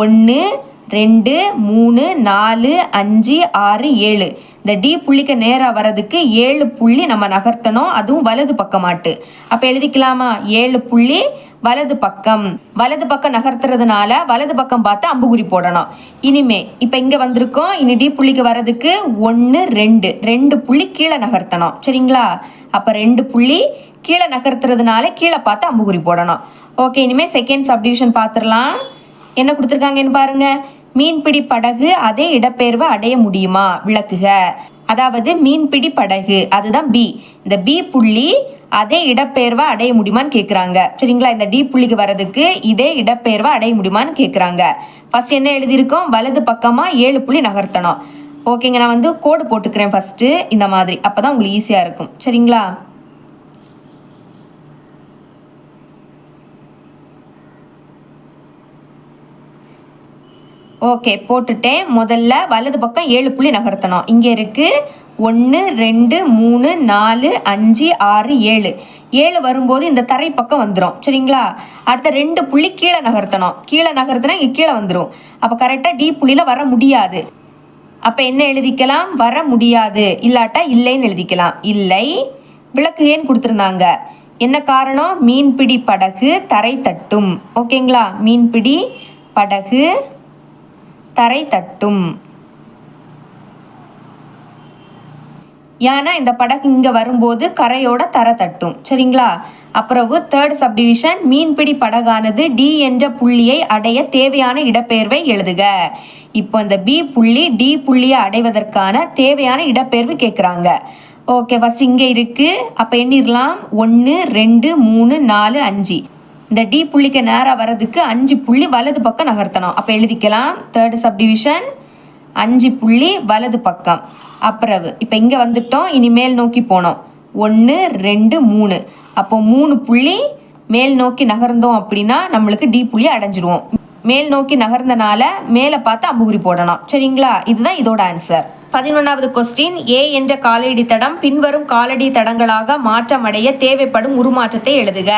1 2 3 4 5 6 7 இந்த டி புள்ளிக்கு நேராக வர்றதுக்கு 7 புள்ளி நம்ம நகர்த்தணும். அதுவும் வலது பக்கமாட்டு. அப்போ எழுதிக்கலாமா? 7 புள்ளி வலது பக்கம். வலது பக்கம் நகர்த்துறதுனால வலது பக்கம் பார்த்து அம்புகுறி போடணும். இனிமே இப்போ இங்கே வந்திருக்கோம். இனி டி புள்ளிக்கு வர்றதுக்கு 1 2 2 புள்ளி கீழே நகர்த்தணும். சரிங்களா? அப்போ 2 புள்ளி கீழே நகர்த்துறதுனால கீழே பார்த்து அம்புகுறி போடணும். ஓகே, இனிமேல் செகண்ட் சப்டிவிஷன் பார்த்துடலாம். என்ன கொடுத்துருக்காங்கன்னு பாருங்க. மீன்பிடி படகு அதே இடப்பெயர்வு அடைய முடியுமா? விளக்குக. அதாவது மீன்பிடி படகு அதுதான் பி. இந்த பி புள்ளி அதே இடப்பெயர்வை அடைய முடியுமான்னு கேட்குறாங்க. சரிங்களா? இந்த டி புள்ளிக்கு வர்றதுக்கு இதே இடப்பெயர்வை அடைய முடியுமான்னு கேட்குறாங்க. ஃபர்ஸ்ட் என்ன எழுதியிருக்கோம்? வலது பக்கமாக 7 புள்ளி நகர்த்தணும். ஓகேங்க, நான் வந்து கோடு போட்டுக்கிறேன் ஃபர்ஸ்ட்டு இந்த மாதிரி. அப்போ தான் உங்களுக்கு ஈஸியாக இருக்கும். சரிங்களா? ஓகே, போட்டுட்டேன். முதல்ல வலது பக்கம் 7 புள்ளி நகர்த்தணும். இங்கே இருக்குது 1 2 3 4 5 6 7 7 வரும்போது இந்த தரை பக்கம் வந்துடும். சரிங்களா? அடுத்த 2 புள்ளி கீழே நகர்த்தணும். கீழே நகர்த்தினா இங்கே கீழே வந்துடும். அப்போ கரெக்டாக டி புள்ளியில் வர முடியாது. அப்போ என்ன எழுதிக்கலாம்? வர முடியாது. இல்லாட்டா இல்லைன்னு எழுதிக்கலாம். இல்லை. விளக்குகேன்னு கொடுத்துருந்தாங்க. என்ன காரணம்? மீன்பிடி படகு தரை தட்டும். ஓகேங்களா? மீன்பிடி படகு தரை தட்டும். ஏன்னா இந்த படகு இங்கே வரும்போது கரையோட தர தட்டும். சரிங்களா? அப்புறம் தேர்ட் சப்டிவிஷன், மீன்பிடி படகானது டி என்ற புள்ளியை அடைய தேவையான இடப்பெயர்வை எழுதுக. இப்போ இந்த பி புள்ளி டி புள்ளியை அடைவதற்கான தேவையான இடப்பெயர்வு கேட்குறாங்க. ஓகே, ஃபர்ஸ்ட் இங்கே இருக்கு. அப்போ எண்ணிடலாம். 1 2 3 4 5. இந்த டி புள்ளிக்கு நேராக வர்றதுக்கு 5 புள்ளி வலது பக்கம் நகர்த்தணும். அப்போ எழுதிக்கலாம். தேர்ட் சப்டிவிஷன் 5 புள்ளி வலது பக்கம். அப்புறம் இப்போ இங்கே வந்துட்டோம். இனி மேல் நோக்கி போனோம். 1 2 3. அப்போ 3 புள்ளி மேல் நோக்கி நகர்ந்தோம் அப்படின்னா நம்மளுக்கு டி புள்ளி அடைஞ்சிருவோம். மேல் நோக்கி நகர்ந்தனால மேலே பார்த்து அம்புகுறி போடணும். சரிங்களா? இதுதான் இதோட ஆன்சர். 11வது கொஸ்டின், ஏ என்ற காலடி தடம் பின்வரும் காலடி தடங்களாக மாற்றமடைய தேவைப்படும் உருமாற்றத்தை எழுதுக.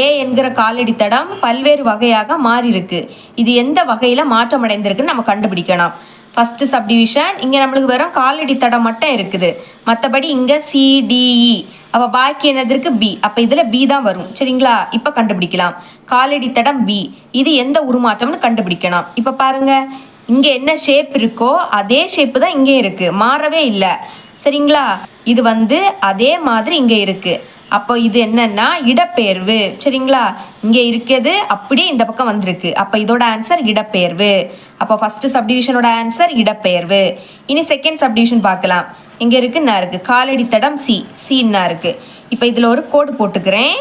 ஏ என்கிற காலடி தடம் பல்வேறு வகையாக மாறி இருக்கு. இது எந்த வகையில் மாற்றம் அடைந்திருக்குன்னு நம்ம கண்டுபிடிக்கணும். ஃபர்ஸ்ட் சப்டிவிஷன், இங்கே நம்மளுக்கு வெறும் காலடி தடம் மட்டும் இருக்குது. மற்றபடி இங்கே சிடிஇ. அப்போ பாக்கி என்னது இருக்கு? பி. அப்போ இதில் பி தான் வரும். சரிங்களா? இப்போ கண்டுபிடிக்கலாம். காலடி தடம் பி. இது எந்த உருமாற்றம்னு கண்டுபிடிக்கணும். இப்போ பாருங்க, இங்கே என்ன ஷேப் இருக்கோ அதே ஷேப்பு தான் இங்கே இருக்கு, மாறவே இல்லை. சரிங்களா? இது அதே மாதிரி இங்கே இருக்கு. அப்போ இது என்னன்னா இடப்பெயர்வு. சரிங்களா? இங்கே இருக்கிறது அப்படியே இந்த பக்கம் வந்திருக்கு. அப்போ இதோட ஆன்சர் இடப்பெயர்வு. அப்போ ஃபர்ஸ்ட் சப்டிவிஷனோட ஆன்சர் இடப்பெயர்வு. இனி செகண்ட் சப்டிவிஷன் பார்க்கலாம். இங்கே இருக்குன்னா இருக்கு காலடி தடம் சி. சின்னா இருக்கு. இப்போ இதில் ஒரு கோடு போட்டுக்கிறேன்.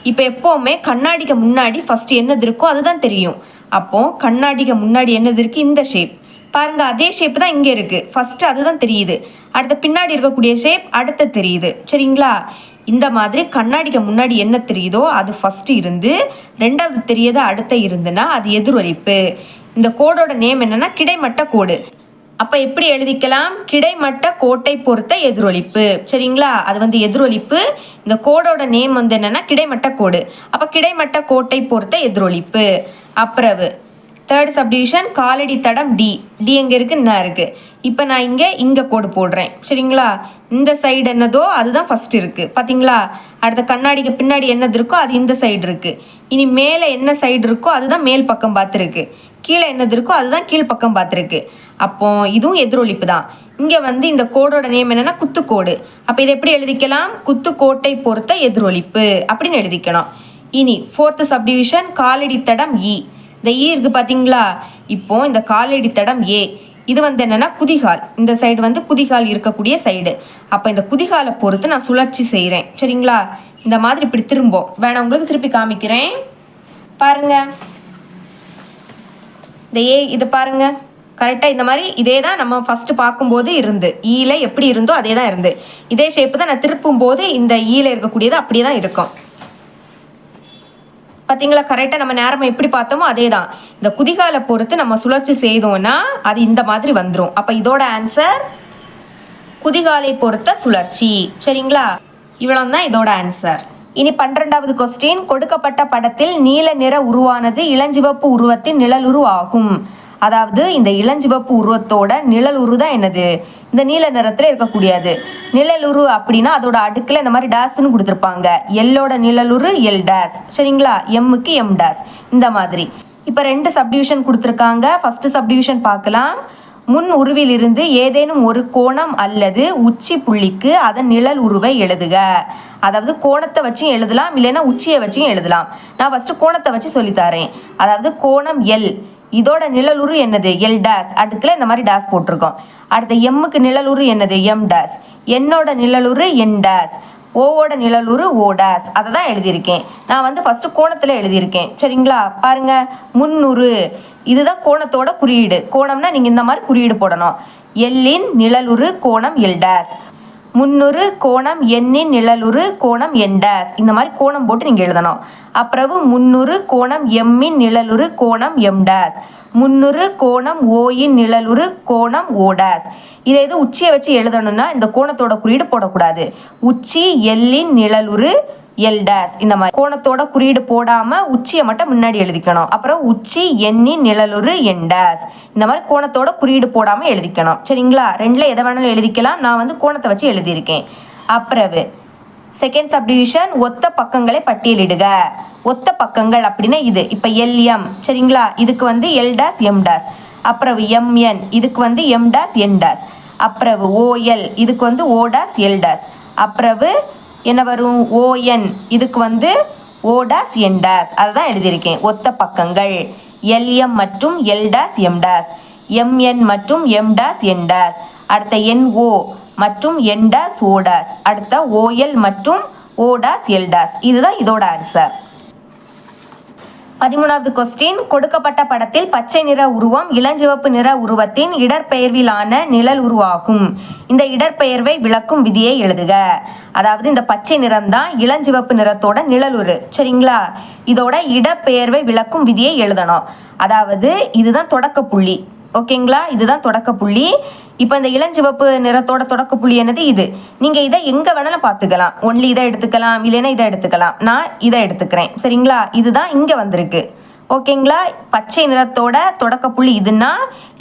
இப்போ எப்போவுமே கண்ணாடிக்கு முன்னாடி ஃபர்ஸ்ட் என்னது இருக்கோ அதுதான் தெரியும். அப்போ கண்ணாடிக்கு முன்னாடி என்னது இருக்கு? இந்த ஷேப். பாருங்க, அதே ஷேப் தான் இங்கே இருக்கு. ஃபர்ஸ்ட் அதுதான் தெரியுது. அடுத்த பின்னாடி இருக்கக்கூடிய ஷேப் அடுத்த தெரியுது. சரிங்களா? இந்த மாதிரி கண்ணாடிக்கு முன்னாடி என்ன தெரியுதோ அது ஃபர்ஸ்ட் இருந்து ரெண்டாவது தெரியாத அடுத்த இருந்துன்னா அது எதிரொலிப்பு. இந்த கோடோட நேம் என்னன்னா கிடைமட்ட கோடு. அப்போ எப்படி எழுதிக்கலாம்? கிடைமட்ட கோட்டை பொறுத்த எதிரொலிப்பு. சரிங்களா? அது எதிரொலிப்பு. இந்த கோடோட நேம் என்னன்னா கிடைமட்ட கோடு. அப்போ கிடைமட்ட கோட்டை பொறுத்த எதிரொலிப்பு. அப்புறம் தேர்ட் சப்டிவிஷன், காலடி தடம் டி. டி எங்கே இருக்குன்னா இருக்கு. இப்போ நான் இங்கே கோடு போடுறேன். சரிங்களா? இந்த சைடு என்னதோ அதுதான் ஃபர்ஸ்ட் இருக்கு. பார்த்தீங்களா? அடுத்த கண்ணாடிக்கு பின்னாடி என்னது இருக்கோ அது இந்த சைடு இருக்கு. இனி மேலே என்ன சைடு இருக்கோ அதுதான் மேல் பக்கம் பார்த்துருக்கு. கீழே என்னது இருக்கோ அதுதான் கீழ் பக்கம் பார்த்துருக்கு. அப்போ இதுவும் எதிரொலிப்பு தான். இங்கே இந்த கோடோட நேம் என்னன்னா குத்துக்கோடு. அப்போ இதை எப்படி எழுதிக்கலாம்? குத்துக்கோட்டை பொறுத்த எதிரொலிப்பு அப்படின்னு எழுதிக்கணும். இனி ஃபோர்த் சப்டிவிஷன், காலடி தடம் இ. இந்த இ இருக்கு பார்த்தீங்களா? இப்போ இந்த காலடி தடம் ஏ. இது என்னன்னா குதிகால். இந்த சைடு குதிகால் இருக்கக்கூடிய சைடு. அப்போ இந்த குதிகாலை பொறுத்து நான் சுழற்சி செய்கிறேன். சரிங்களா? இந்த மாதிரி இப்படி திரும்பும். வேணா உங்களுக்கு திருப்பி காமிக்கிறேன். பாருங்க, இந்த ஏ இது பாருங்க, கரெக்டாக இந்த மாதிரி இதே தான் நம்ம ஃபர்ஸ்ட் பார்க்கும்போது இருந்து ஈல எப்படி இருந்தோ அதே தான் இருந்து இதே ஷேப்பு தான் நான் திருப்பும் போது இந்த ஈல இருக்கக்கூடியது அப்படியே தான் இருக்கும். பார்த்தீங்களா? கரெக்டாக நம்ம நேரமாக எப்படி பார்த்தோமோ அதே தான். இந்த குதிகாலை பொறுத்து நம்ம சுழற்சி செய்தோம்னா அது இந்த மாதிரி வந்துடும். அப்போ இதோட ஆன்சர் குதிகாலை பொறுத்த சுழற்சி. சரிங்களா? இவ்வளோ தான் இதோட ஆன்சர். இனி 12வது கொஸ்டின், கொடுக்கப்பட்ட படத்தில் நீல நிற உருவானது இளஞ்சிவப்பு உருவத்தின் நிழலுரு ஆகும். அதாவது இந்த இளஞ்சிவப்பு உருவத்தோட நிழலுரு தான் என்னது? இந்த நீல நிறத்தில் இருக்கக்கூடியது. நிழலுரு அப்படின்னா அதோட அடுக்கில் இந்த மாதிரி டேஸ்ன்னு கொடுத்துருப்பாங்க. எல்லோட நிழலுரு எல் டேஸ். சரிங்களா? எம்முக்கு எம் டேஸ். இந்த மாதிரி இப்போ 2 சப்டிவிஷன் கொடுத்துருக்காங்க. ஃபர்ஸ்ட் சப்டிவிஷன் பார்க்கலாம். முன் உருவிலிருந்து ஏதேனும் ஒரு கோணம் அல்லது உச்சி புள்ளிக்கு அதன் நிழல் உருவை எழுதுக. அதாவது கோணத்தை வச்சும் எழுதலாம், இல்லைன்னா உச்சியை வச்சும் எழுதலாம். நான் ஃபர்ஸ்ட் கோணத்தை வச்சு சொல்லித்தரேன். அதாவது கோணம் எல், இதோட நிழலுரு என்னது? L days. அடுக்கில் இந்த மாதிரி டேஸ் போட்டிருக்கோம். அடுத்த எம்முக்கு நிழலுரு என்னது? M days. என்னோட நிழலுரு என் டேஸ். ஓவோட நிழலுரு ஓ டேஸ். அதை தான் எழுதியிருக்கேன். நான் ஃபர்ஸ்ட் கோணத்தில் எழுதியிருக்கேன். சரிங்களா? பாருங்க, முன்னுரு இதுதான் கோணத்தோட குறியீடு. கோணம்னா நீங்கள் இந்த மாதிரி குறியீடு போடணும். எல்லின் நிழலுரு கோணம் எல் டேஸ். முன்னுரு கோணம் எண்ணின் நிழலுரு கோணம் என் டேஸ். இந்த மாதிரி கோணம் போட்டு நீங்கள் எழுதணும். அப்புறம் முன்னுரு கோணம் எம்மின் நிழலுரு கோணம் எம் டேஸ். முன்னுரு கோணம் ஓயின் நிழலுரு கோணம் ஓ டேஸ். இதை இது உச்சியை வச்சு எழுதணும்னா இந்த கோணத்தோட குறியீடு போடக்கூடாது. உச்சி எல்லின் நிழலுரு எல் டேஸ். இந்த மாதிரி கோணத்தோட குறியீடு போடாம உச்சியை மட்டும் முன்னாடி எழுதிக்கணும். அப்புறம் உச்சி எண்ணின் நிழலுரு என் டேஸ். இந்த மாதிரி கோணத்தோட குறியீடு போடாம எழுதிக்கணும். சரிங்களா? ரெண்டுல எதை வேணாலும் எழுதிக்கலாம். நான் கோணத்தை வச்சு எழுதியிருக்கேன். அப்புறம் செகண்ட் சப்டிவிஷன், ஒத்த பக்கங்களை பட்டியலிடுக. ஒத்த பக்கங்கள் அப்படின்னா இது இப்போ எல்எம். சரிங்களா? இதுக்கு எல் டேஸ் எம் டேஸ். அப்புறம் எம்என், இதுக்கு M dash N days. அப்புறவு OL இதுக்கு வந்து ஓ டேஸ் எல் டேஸ். அப்புறவு என்ன வரும்? ஓஎன் இதுக்கு வந்து ஓ டேஸ் என் டேஸ். அதுதான் எழுதியிருக்கேன். ஒத்த பக்கங்கள் எல்எம் மற்றும் L dash M dash, MN மற்றும் எம் டேஸ் என் டேஸ், அடுத்த என்ஓ மற்றும் என் டேஸ் ஓ டேஸ், அடுத்த ஓஎல் மற்றும் ஓ டேஸ் எல் டேஸ். இதுதான் இதோட ஆன்சர். 13வது கொஸ்டின், கொடுக்கப்பட்ட படத்தில் பச்சை நிற உருவம் இளஞ்சிவப்பு நிற உருவத்தின் இடற்பெயர்விலான நிழல் உருவாகும். இந்த இடற்பெயர்வை விளக்கும் விதியை எழுதுக. அதாவது இந்த பச்சை நிறம் தான் இளஞ்சிவப்பு நிறத்தோட நிழலுரு. சரிங்களா? இதோட இடப்பெயர்வை விளக்கும் விதியை எழுதணும். அதாவது இதுதான் தொடக்க புள்ளி. ஓகேங்களா? இதுதான் தொடக்க புள்ளி. இப்போ இந்த இளஞ்சிவப்பு நிறத்தோட தொடக்க புள்ளி என்னது? இது. நீங்கள் இதை எங்கே வேணாலும் பார்த்துக்கலாம். ஒன்லி இதை எடுத்துக்கலாம், இல்லைன்னா இதை எடுத்துக்கலாம். நான் இதை எடுத்துக்கிறேன். சரிங்களா? இதுதான் இங்கே வந்திருக்கு. ஓகேங்களா? பச்சை நிறத்தோட தொடக்க புள்ளி இதுன்னா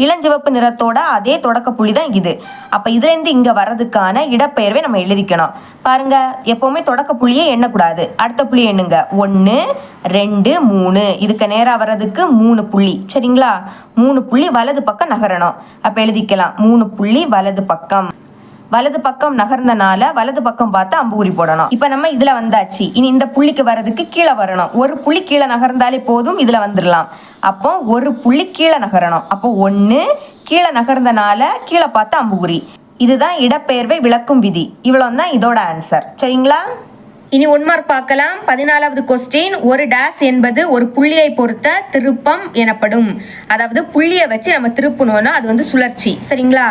இளஞ்சிவப்பு நிறத்தோட அதே தொடக்க புள்ளி தான் இது. அப்போ இதுலேருந்து இங்கே வர்றதுக்கான இடப்பெயர்வை நம்ம எழுதிக்கணும். பாருங்க, எப்போவுமே தொடக்க புள்ளியே எண்ணக்கூடாது. அடுத்த புள்ளி எண்ணுங்க. 1 2 3. இதுக்கு நேராக வர்றதுக்கு 3 புள்ளி. சரிங்களா? 3 புள்ளி வலது பக்கம் நகரணும். அப்போ எழுதிக்கலாம் 3 புள்ளி வலது பக்கம். வலது பக்கம் நகர்ந்தனால வலது பக்கம் பார்த்து அம்புகுறி போடணும். இப்போ நம்ம இதில் வந்தாச்சு. இனி இந்த புள்ளிக்கு வர்றதுக்கு கீழே வரணும். ஒரு புள்ளி கீழே நகர்ந்தாலே போதும், இதில் வந்துடலாம். அப்போ ஒரு புள்ளி கீழே நகரணும். அப்போ 1 கீழே நகர்ந்தனால கீழே பார்த்து அம்புகுறி. இதுதான் இடப்பெயர்வை விளக்கும் விதி. இவ்வளோ தான் இதோட ஆன்சர். சரிங்களா? இனி 1 மார்க் பார்க்கலாம். 14வது கொஸ்டின், ஒரு டேஸ் என்பது ஒரு புள்ளியை பொறுத்த திருப்பம் எனப்படும். அதாவது புள்ளியை வச்சு நம்ம திருப்பணும்னா அது வந்து சுழற்சி. சரிங்களா?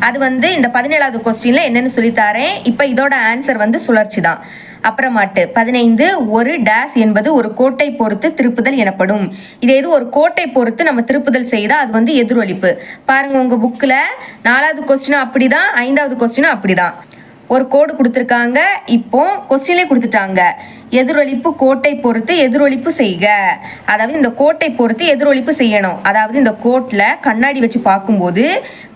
அது வந்து இந்த 17வது கொஸ்டின்ல என்னன்னு சொல்லித்தாரேன். இப்போ இதோட ஆன்சர் வந்து சுழற்சி தான். அப்புறமாட்டு 15, ஒரு டேஸ் என்பது ஒரு கோட்டை பொறுத்து திருப்புதல் எனப்படும். இதே இது ஒரு கோட்டை பொறுத்து நம்ம திருப்புதல் செய்தால் அது வந்து எதிரொலிப்பு. பாருங்க, உங்க புக்கில் 4வது கொஸ்டினும் அப்படிதான், 5வது கொஸ்டினும் அப்படிதான். ஒரு கோடு கொடுத்துருக்காங்க. இப்போ கொஸ்டின்லேயே கொடுத்துட்டாங்க, எதிரொலிப்பு கோட்டை பொறுத்து எதிரொலிப்பு செய்க. அதாவது இந்த கோட்டை பொறுத்து எதிரொலிப்பு செய்யணும். அதாவது இந்த கோட்டில் கண்ணாடி வச்சு பார்க்கும்போது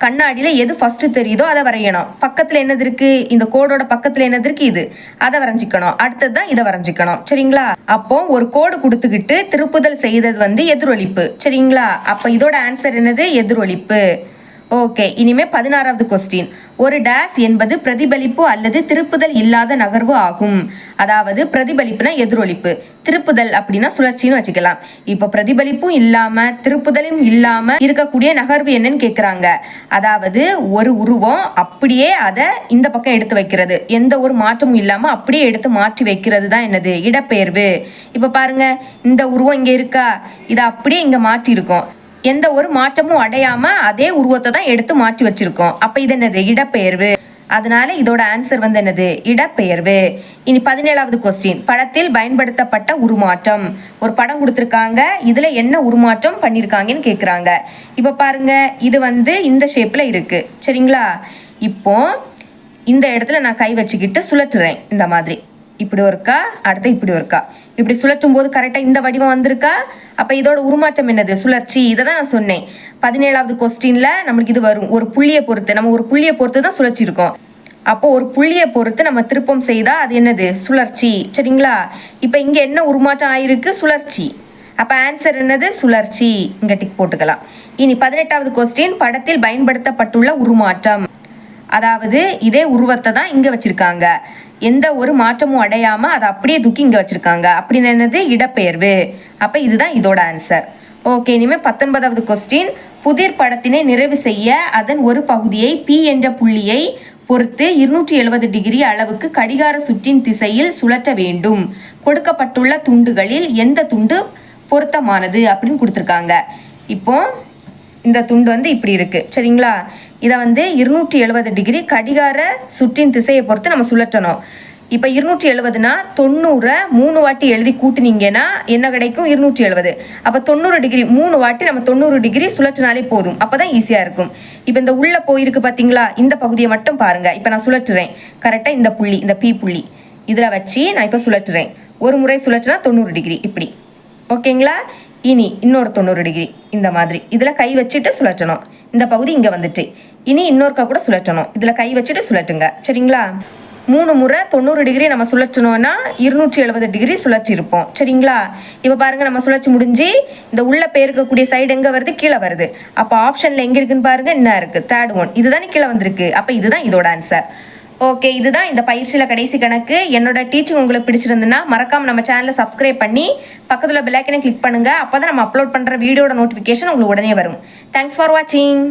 கண்ணாடியில் எது ஃபர்ஸ்ட் தெரியுதோ அதை வரையணும். பக்கத்தில் என்னது இருக்கு? இந்த கோடோட பக்கத்தில் என்னது இருக்கு? இது. அதை வரைஞ்சிக்கணும். அடுத்தது தான் இதை வரைஞ்சிக்கணும். சரிங்களா? அப்போ ஒரு கோடு கொடுத்துக்கிட்டு திருப்புதல் செய்தது வந்து எதிரொலிப்பு. சரிங்களா? அப்போ இதோட ஆன்சர் என்னது? எதிரொலிப்பு. ஓகே, இனிமே 16வது கொஸ்டின், ஒரு டேஸ் என்பது பிரதிபலிப்பு அல்லது திருப்புதல் இல்லாத நகர்வு ஆகும். அதாவது பிரதிபலிப்புனா எதிரொலிப்பு, திருப்புதல் அப்படின்னா சுழற்சின்னு வச்சுக்கலாம். இப்போ பிரதிபலிப்பும் இல்லாம திருப்புதலும் இல்லாம இருக்கக்கூடிய நகர்வு என்னன்னு கேட்குறாங்க. அதாவது ஒரு உருவம் அப்படியே அதை இந்த பக்கம் எடுத்து வைக்கிறது, எந்த ஒரு மாற்றமும் இல்லாம அப்படியே எடுத்து மாற்றி வைக்கிறது தான் என்னது? இடப்பெயர்வு. இப்போ பாருங்க, இந்த உருவம் இங்க இருக்கா, இதை அப்படியே இங்க மாற்றி இருக்கும். எந்த ஒரு மாற்றமும் அடையாம அதே உருவத்தை தான் எடுத்து மாற்றி வச்சிருக்கோம். அப்ப இது என்னது? இடப்பெயர்வு. அதனால இதோட ஆன்சர் வந்து என்னது? இடப்பெயர்வு. இனி 17வது கொஸ்டின், படத்தில் பயன்படுத்தப்பட்ட உருமாற்றம். ஒரு படம் கொடுத்துருக்காங்க, இதுல என்ன உருமாற்றம் பண்ணிருக்காங்கன்னு கேக்குறாங்க. இப்ப பாருங்க, இது வந்து இந்த ஷேப்ல இருக்கு. சரிங்களா? இப்போ இந்த இடத்துல நான் கை வச்சுக்கிட்டு சுழற்றுறேன். இந்த மாதிரி இப்படி ஒருக்கா, அடுத்து இப்படி ஒருக்கா. இப்படி சுழற்றும் போது கரெக்டாக இந்த வடிவம் வந்திருக்கா? அப்போ இதோட உருமாற்றம் என்னது? சுழற்சி. இதை தான் நான் சொன்னேன். 17வது கொஸ்டின்ல நம்மளுக்கு இது வரும். ஒரு புள்ளியை பொறுத்து, நம்ம ஒரு புள்ளியை பொறுத்து தான் சுழற்சி இருக்கோம். அப்போ ஒரு புள்ளியை பொறுத்து நம்ம திருப்பம் செய்தா அது என்னது? சுழற்சி. சரிங்களா? இப்போ இங்க என்ன உருமாற்றம் ஆயிருக்கு? சுழற்சி. அப்போ ஆன்சர் என்னது? சுழற்சி. இங்க டிக் போட்டுக்கலாம். இனி 18வது கொஸ்டின், படத்தில் பயன்படுத்தப்பட்டுள்ள உருமாற்றம். அதாவது இதே உருவத்தை தான் இங்க வச்சிருக்காங்க, எந்த ஒரு மாற்றமும் அடையாம அதை அப்படியே தூக்கி இங்க வச்சிருக்காங்க. அப்படின்னு என்னது? இடப்பெயர்வு. அப்ப இதுதான் இதோட ஆன்சர். ஓகே, இனிமே 19வது கொஸ்டின், புதிர் படத்தினை நிறைவு செய்ய அதன் ஒரு பகுதியை P என்ற புள்ளியை பொறுத்து 270 டிகிரி அளவுக்கு கடிகார சுற்றின் திசையில் சுழற்ற வேண்டும். கொடுக்கப்பட்டுள்ள துண்டுகளில் எந்த துண்டு பொருத்தமானது அப்படின்னு கொடுத்துருக்காங்க. இப்போ இந்த துண்டு வந்து இப்படி இருக்கு. சரிங்களா? இதை வந்து 270 டிகிரி கடிகார சுற்றின் திசையை பொறுத்து நம்ம சுழற்றணும். இப்போ 270னா 90 3 வாட்டி எழுதி கூட்டினீங்கன்னா என்ன கிடைக்கும்? 270. அப்போ 90 டிகிரி 3 வாட்டி நம்ம 90 டிகிரி சுழற்றினாலே போதும். அப்போதான் ஈஸியாக இருக்கும். இப்போ இந்த உள்ள போயிருக்கு பார்த்தீங்களா? இந்த பகுதியை மட்டும் பாருங்க. இப்போ நான் சுழற்றுறேன். கரெக்டாக இந்த புள்ளி, இந்த P புள்ளி இதில் வச்சு நான் இப்போ சுழற்றுறேன். ஒரு முறை சுழற்றினா 90 டிகிரி இப்படி. ஓகேங்களா? இனி இன்னொரு 90 டிகிரி இந்த மாதிரி இதில் கை வச்சுட்டு சுழற்றணும். இந்த பகுதி இங்கே வந்துட்டு இனி இன்னொருக்கா கூட சுழற்றணும். இதில் கை வச்சுட்டு சுழற்றுங்க. சரிங்களா? 3 முறை 90 டிகிரி நம்ம சுழற்றணும்னா 270 டிகிரி சுழற்றி இருப்போம். சரிங்களா? இப்போ பாருங்க, நம்ம சுழற்சி முடிஞ்சு இந்த உள்ள போயிருக்கக்கூடிய சைடு எங்கே வருது? கீழே வருது. அப்போ ஆப்ஷனில் எங்கே இருக்குன்னு பாருங்க, என்ன இருக்குது? Third one. இதுதானே கீழே வந்திருக்கு. அப்போ இதுதான் இதோட ஆன்சர். ஓகே, இதுதான் இந்த பயிற்சியில் கடைசி கணக்கு. என்னோட டீச்சிங் உங்களுக்கு பிடிச்சிருந்துன்னா மறக்காமல் நம்ம சேனலை சப்ஸ்கிரைப் பண்ணி பக்கத்தில் பெல் ஐக்கனை கிளிக் பண்ணுங்கள். அப்போ தான் நம்ம அப்லோட் பண்ணுற வீடியோட நோட்டிஃபிகேஷன் உங்களுக்கு உடனே வரும். தேங்க்ஸ் ஃபார் வாட்சிங்.